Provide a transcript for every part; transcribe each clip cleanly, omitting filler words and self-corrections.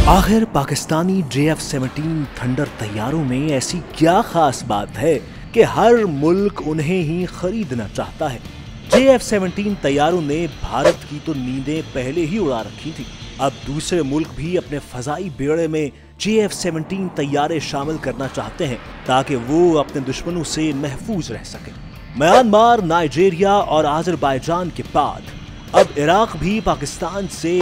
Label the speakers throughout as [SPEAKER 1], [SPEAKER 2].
[SPEAKER 1] آخر Pakistani JF-17 thunder طیاروں میں ایسی کیا خاص بات ہے کہ ہر ملک انہیں ہی خریدنا چاہتا ہے؟ JF-17 طیاروں نے بھارت کی تو نیندیں پہلے ہی اڑا رکھی تھی، اب دوسرے ملک بھی اپنے فضائی بیڑے میں JF-17 طیارے شامل کرنا چاہتے ہیں تاکہ وہ اپنے دشمنوں سے محفوظ رہ سکیں۔ میانمار، نائجیریا اور آذربائیجان کے بعد اب عراق بھی پاکستان سے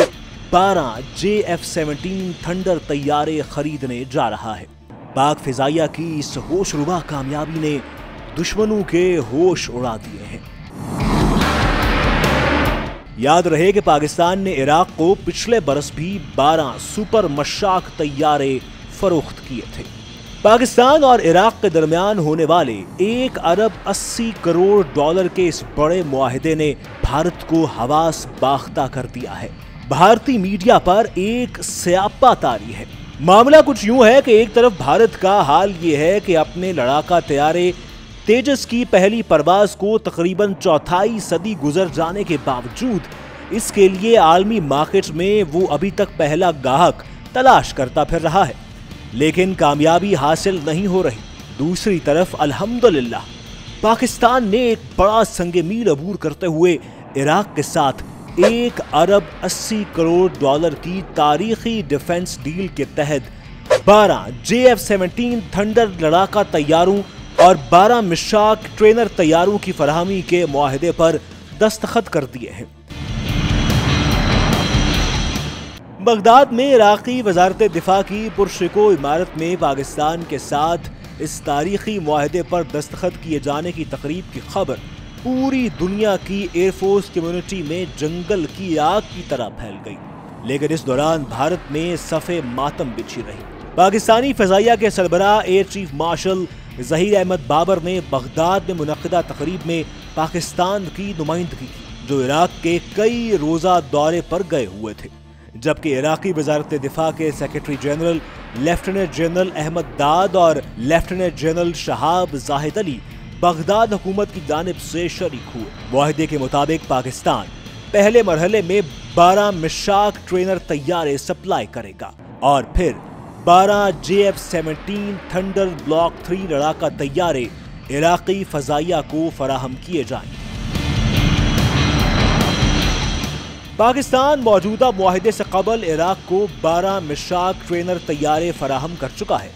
[SPEAKER 1] 12 JF-17 تھنڈر طیارے خریدنے جا رہا ہے۔ پاک فضائیہ کی اس ہوش ربا کامیابی نے دشمنوں کے ہوش اڑا دیے ہیں۔ یاد رہے کہ پاکستان نے عراق کو پچھلے برس بھی 12 سپر مشاک طیارے فروخت کیے تھے۔ پاکستان اور عراق کے درمیان ہونے والے 1 ارب 80 کروڑ ڈالر کے اس بڑے معاہدے نے بھارت کو حواس باختہ کر دیا ہے۔ بھارتی میڈیا پر ایک سیاپا طاری ہے۔ معاملہ کچھ یوں ہے کہ ایک طرف بھارت کا حال یہ ہے کہ اپنے لڑاکا طیارے تیجس کی پہلی پرواز کو تقریباً چوتھائی صدی گزر جانے کے باوجود اس کے لیے عالمی مارکیٹ میں وہ ابھی تک پہلا گاہک تلاش کرتا پھر رہا ہے، لیکن کامیابی حاصل نہیں ہو رہی۔ دوسری طرف الحمدللہ پاکستان نے ایک بڑا سنگ میل عبور کرتے ہوئے عراق کے ساتھ 1 ارب 80 کروڑ ڈالر کی تاریخی ڈیفنس ڈیل کے تحت 12 JF-17 تھنڈر لڑاکا طیاروں اور 12 مشاک ٹرینر طیاروں کی فراہمی کے معاہدے پر دستخط کر دیے ہیں۔ بغداد میں عراقی وزارت دفاع کی پرشکوہ عمارت میں پاکستان کے ساتھ اس تاریخی معاہدے پر دستخط کیے جانے کی تقریب کی خبر پوری دنیا کی ایئر فورس کمیونٹی میں جنگل کی آگ کی طرح پھیل گئی، لیکن اس دوران بھارت میں صف ماتم بچھی رہی۔ پاکستانی فضائیہ کے سربراہ air chief marshal Zaheer Ahmed Babar نے بغداد میں منعقدہ تقریب میں پاکستان کی نمائندگی کی، جو عراق کے کئی روزہ دورے پر گئے ہوئے تھے، جبکہ عراقی وزارت دفاع کے secretary general lieutenant general Ahmed Dad اور lieutenant general Shahab Zahid Ali Baghdad حکومت کی جانب سے شریک ہوئے۔ معاہدے کے مطابق پاکستان پہلے مرحلے میں 12 مشاک ٹرینر طیارے سپلائی کرے گا اور پھر 12 JF-17 تھنڈر بلاک 3 لڑاکا طیارے عراقی فضائیہ کو فراہم کیے جائیں۔ پاکستان موجودہ معاہدے سے قبل عراق کو 12 مشاک ٹرینر طیارے فراہم کر چکا ہے۔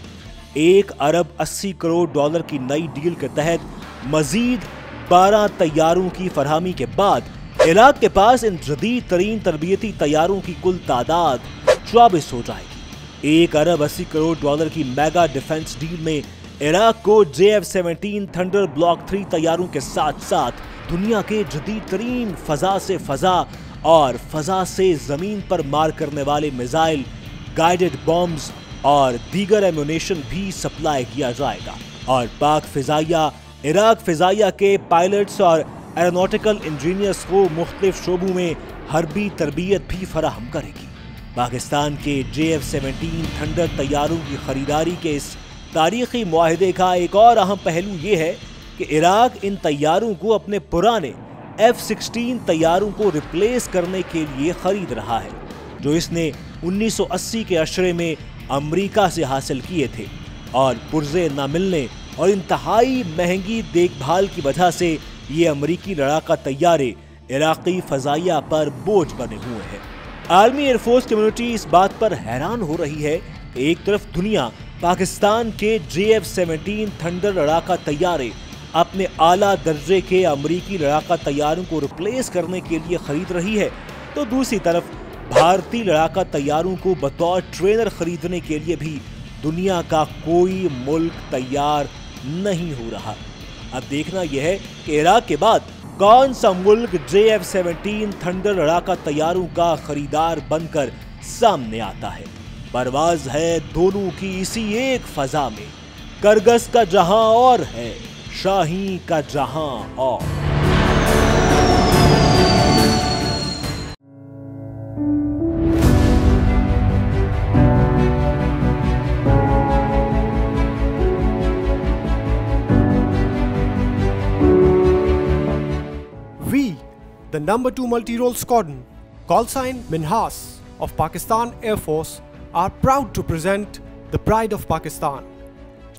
[SPEAKER 1] 1 ارب 80 کروڑ ڈالر کی نئی ڈیل کے تحت مزید 12 طیاروں کی فراہمی کے بعد عراق کے پاس ان جدید ترین تربیتی طیاروں کی کل تعداد 24 ہو جائے گی۔ 1 ارب 80 کروڑ ڈالر کی میگا ڈیفنس ڈیل میں عراق کو JF-17 تھنڈر بلاک 3 طیاروں کے ساتھ ساتھ دنیا کے جدید ترین فضا سے فضا اور فضا سے زمین پر مار کرنے والے میزائل، گائیڈڈ بمبز اور دیگر ایمونیشن بھی سپلائی کیا جائے گا، اور پاک فضائیہ عراق فضائیہ کے پائلٹس اور ایروناٹیکل انجینئرز کو مختلف شعبوں میں حربی تربیت بھی فراہم کرے گی۔ پاکستان کے JF-17 تھنڈر طیاروں کی خریداری کے اس تاریخی معاہدے کا ایک اور اہم پہلو یہ ہے کہ عراق ان طیاروں کو اپنے پرانے F-16 طیاروں کو ریپلیس کرنے کے لیے خرید رہا ہے، جو اس نے 1980 کے عشرے میں امریکہ سے حاصل کیے تھے، اور پرزے نہ ملنے اور انتہائی مہنگی دیکھ بھال کی وجہ سے یہ امریکی لڑاکا طیارے عراقی فضائیہ پر بوجھ بنے ہوئے ہیں۔ عالمی ایئر فورس کمیونٹی اس بات پر حیران ہو رہی ہے کہ ایک طرف دنیا پاکستان کے JF-17 تھنڈر لڑاکا طیارے اپنے اعلیٰ درجے کے امریکی لڑاکا طیاروں کو ریپلیس کرنے کے لیے خرید رہی ہے، تو دوسری طرف بھارتی لڑاکا طیاروں کو بطور ٹرینر خریدنے کے لیے بھی دنیا کا کوئی ملک تیار نہیں ہو رہا۔ اب دیکھنا یہ ہے کہ عراق کے بعد کون سا ملک JF-17 تھنڈر لڑاکا طیاروں کا خریدار بن کر سامنے آتا ہے۔ پرواز ہے دونوں کی اسی ایک فضا میں، کرگس کا جہاں اور ہے، شاہین کا جہاں اور۔
[SPEAKER 2] The number 2 multi-role squadron, call sign Minhas of Pakistan Air Force, are proud to present the pride of Pakistan,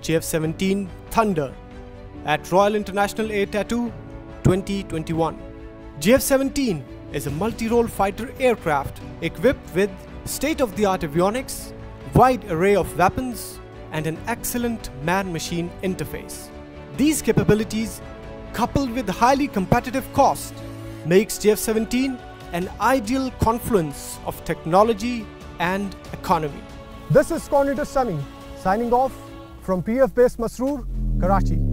[SPEAKER 2] JF-17 Thunder, at Royal International Air Tattoo 2021. JF-17 is a multi-role fighter aircraft equipped with state-of-the-art avionics, wide array of weapons, and an excellent man-machine interface. These capabilities, coupled with highly competitive cost, makes JF-17 an ideal confluence of technology and economy.
[SPEAKER 3] This is Coordinator Sunny signing off from PF Base Masroor, Karachi.